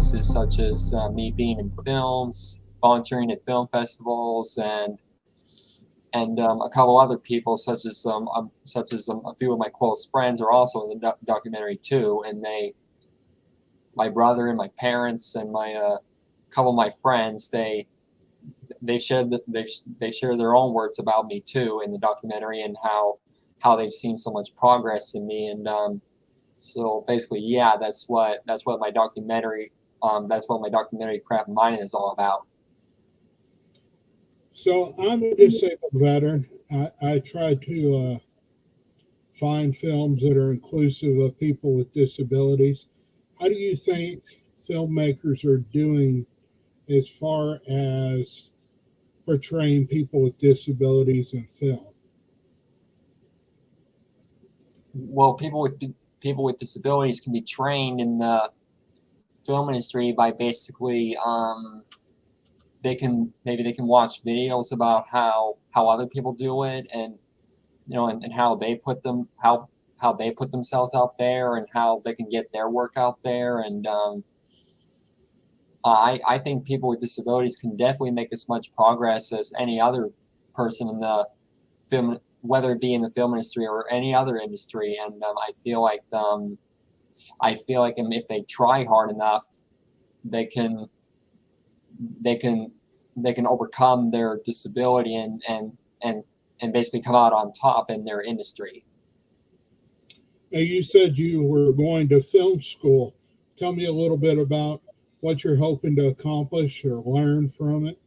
experiences such as me being in films, volunteering at film festivals, and a couple other people, such as a few of my close friends, are also in the documentary too. And my brother and my parents and my couple of my friends, they shared their own words about me too in the documentary, and how they've seen so much progress in me. And so basically, yeah, that's what my documentary Kraft Minded is all about. So I'm a disabled veteran. I try to find films that are inclusive of people with disabilities. How do you think filmmakers are doing as far as portraying people with disabilities in film? Well, people with disabilities can be trained in the film industry by basically they can watch videos about how other people do it, and and how they put themselves out there, and how they can get their work out there. And I think people with disabilities can definitely make as much progress as any other person in the film, whether it be in the film industry or any other industry. And I feel like if they try hard enough, they can overcome their disability and basically come out on top in their industry. Now, you said you were going to film school. Tell me a little bit about what you're hoping to accomplish or learn from it.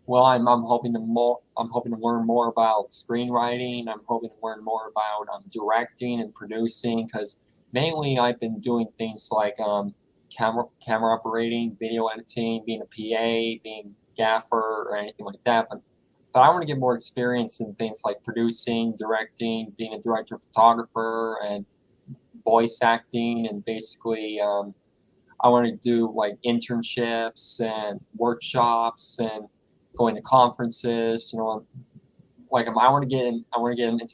Well, I'm hoping to learn more about screenwriting. I'm hoping to learn more about directing and producing, because mainly I've been doing things like camera operating, video editing, being a PA, being gaffer, or anything like that. But I want to get more experience in things like producing, directing, being a director, photographer, and voice acting. And basically, I want to do like internships and workshops and going to conferences. Like I want to get into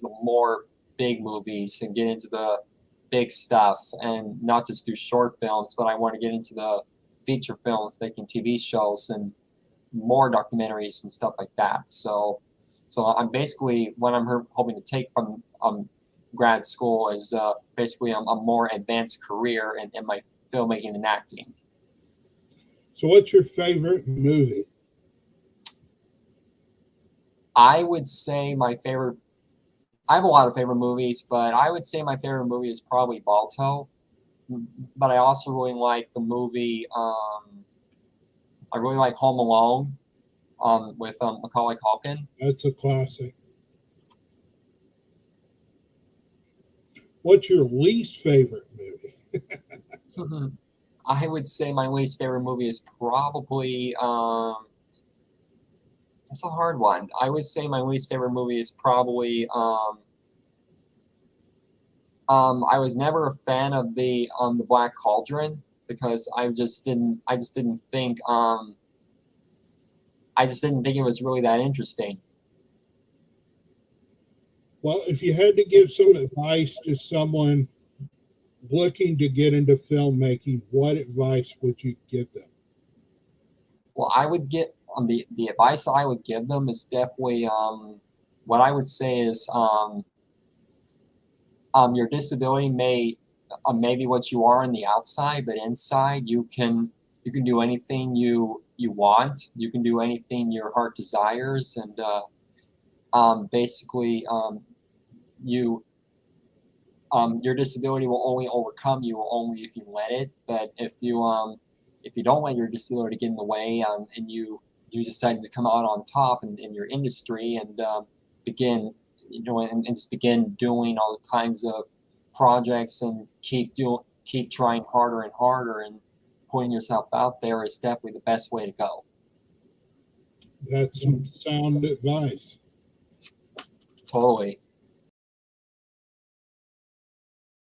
the more big movies and get into the big stuff, and not just do short films, but I want to get into the feature films, making TV shows and more documentaries and stuff like that. So I'm basically, what I'm hoping to take from grad school is basically a more advanced career in my filmmaking and acting. So what's your favorite movie? I would say my favorite, I have a lot of favorite movies, but I would say my favorite movie is probably Balto. But I also really like the movie, I really like Home Alone with Macaulay Culkin. That's a classic. What's your least favorite movie? I would say my least favorite movie is probably, that's a hard one. I would say my least favorite movie is probably, I was never a fan of the Black Cauldron, because I just didn't think it was really that interesting. Well, if you had to give some advice to someone looking to get into filmmaking, what advice would you give them? Well, I would get the advice I would give them is definitely what I would say is your disability may be what you are on the outside, but inside you can do anything you want. You can do anything your heart desires, and basically your disability will only overcome you only if you let it. But if you don't let your disability get in the way, and you decide to come out on top in your industry, and begin and just begin doing all kinds of projects, and keep trying harder and harder, and putting yourself out there, is definitely the best way to go. That's some sound advice. Totally.